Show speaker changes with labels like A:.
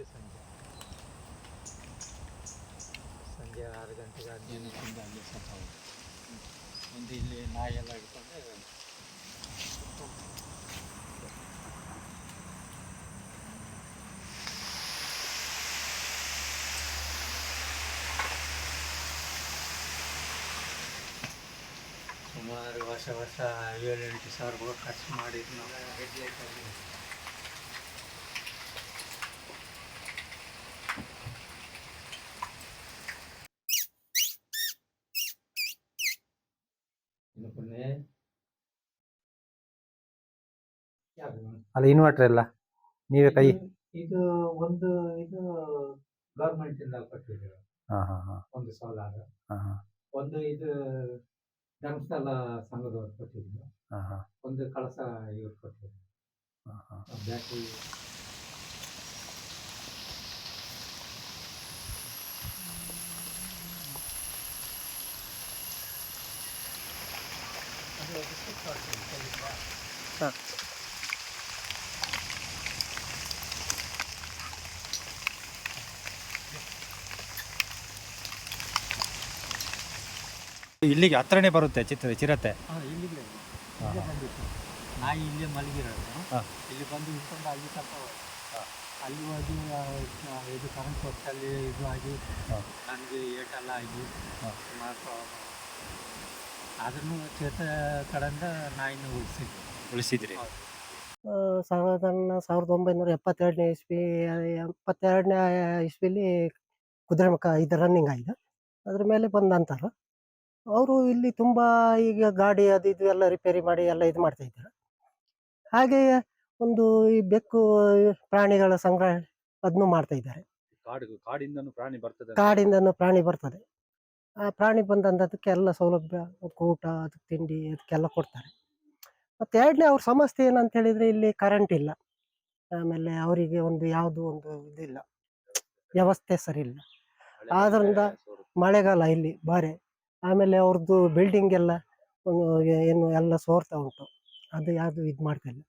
A: ಇದು ಸಂಜೆ 6 ಗಂಟೆಗೆ
B: ಏನಕ್ಕಿಂತ ಅಲ್ಲಿ ಸ್ವಲ್ಪ ಒಂದು ಇಲ್ಲಿ ನಾಯೆಲ್ಲ ಇಟ್ಕೊಂಡೆ
A: ಸುಮಾರು ವರ್ಷ 7-8 ಸಾವಿರ ರೂಪಾಯಿ ಖರ್ಚು ಮಾಡಿದ್ದು ನಾವು ಹೆಡ್ಲೈಟಲ್ಲಿ.
C: ಅಲ್ಲ ಇನ್ವರ್ಟರ್ ಎಲ್ಲ ನೀವೇ ಕೈ
A: ಇದು ಒಂದು ಇದು ಗೌರ್ಮೆಂಟ್ ಇಂದ ಕೊಟ್ಟಿದ್ರು. ಒಂದು ಸೋಲಾರ್, ಒಂದು ಇದು ಧರ್ಮಸ್ಥಳ ಸಂಘದವ್ರು ಕೊಟ್ಟಿದ್ರು, ಒಂದು ಕಳಸ ಇವ್ರು ಕೊಟ್ಟಿದ್ರು ಬ್ಯಾಟ್ರಿ.
C: ಇಲ್ಲಿಗೆ ಹತ್ರನೇ ಬರುತ್ತೆ ಚಿರತೆ.
A: ಇಲ್ಲಿಗೆ ಬಂದಿತ್ತು. ನಾಯಿ ಇಲ್ಲೇ ಮಲಗಿರೋದು. ಇಲ್ಲಿ ಬಂದು ಇಟ್ಕೊಂಡು ಅಲ್ಲಿ ಸ್ವಲ್ಪ ಅಲ್ಲಿ ಹೋಗಿ ಇದು ಕರೆಂಟ್ ಪೋಸ್ಟಲ್ಲಿ ಇದು ಆಗಿ ನನಗೆ ಏಟೆಲ್ಲ ಆಗಿ ಅದನ್ನು ಚೇತ ಕಡೆಯಿಂದ ನಾಯಿನ
C: ಉಳಿಸಿದ್ರಿ.
D: ಸಾಧಾರಣ 1972ನೇ ಇಸ್ವಿ 72ನೇ ಇಸ್ವಿಲಿ ಕುದುರೆಮುಖ ಇದು ರನ್ನಿಂಗ್ ಆಗಿದೆ. ಅದ್ರ ಮೇಲೆ ಬಂದಂತಾರ ಅವರು ಇಲ್ಲಿ ತುಂಬ ಈಗ ಗಾಡಿ ಅದು ಇದು ಎಲ್ಲ ರಿಪೇರಿ ಮಾಡಿ ಎಲ್ಲ ಇದು ಮಾಡ್ತಾ ಇದ್ದಾರೆ. ಹಾಗೆಯೇ ಒಂದು ಈ ಬೆಕ್ಕು ಪ್ರಾಣಿಗಳ ಸಂಗ್ರಹ ಅದನ್ನು ಮಾಡ್ತಾ ಇದ್ದಾರೆ. ಕಾಡಿಂದನೂ ಪ್ರಾಣಿ ಬರ್ತದೆ. ಆ ಪ್ರಾಣಿ ಬಂದಂಥದಕ್ಕೆ ಎಲ್ಲ ಸೌಲಭ್ಯ, ಊಟ, ಅದಕ್ಕೆ ತಿಂಡಿ, ಅದಕ್ಕೆಲ್ಲ ಕೊಡ್ತಾರೆ. ಮತ್ತು ಎರಡನೇ ಅವ್ರ ಸಮಸ್ಯೆ ಏನಂತ ಹೇಳಿದರೆ ಇಲ್ಲಿ ಕರೆಂಟ್ ಇಲ್ಲ. ಆಮೇಲೆ ಅವರಿಗೆ ಒಂದು ಯಾವುದೂ ಒಂದು ಇದಿಲ್ಲ, ವ್ಯವಸ್ಥೆ ಸರಿ ಇಲ್ಲ. ಆದ್ದರಿಂದ ಮಳೆಗಾಲ ಇಲ್ಲಿ ಬಾರೆ. ಆಮೇಲೆ ಅವ್ರದ್ದು ಬಿಲ್ಡಿಂಗ್ ಎಲ್ಲ ಏನು ಎಲ್ಲ ಸೋರ್ತಾ ಉಂಟು, ಅದು ಯಾವುದು ಇದು ಮಾಡ್ತಾ ಇಲ್ಲ.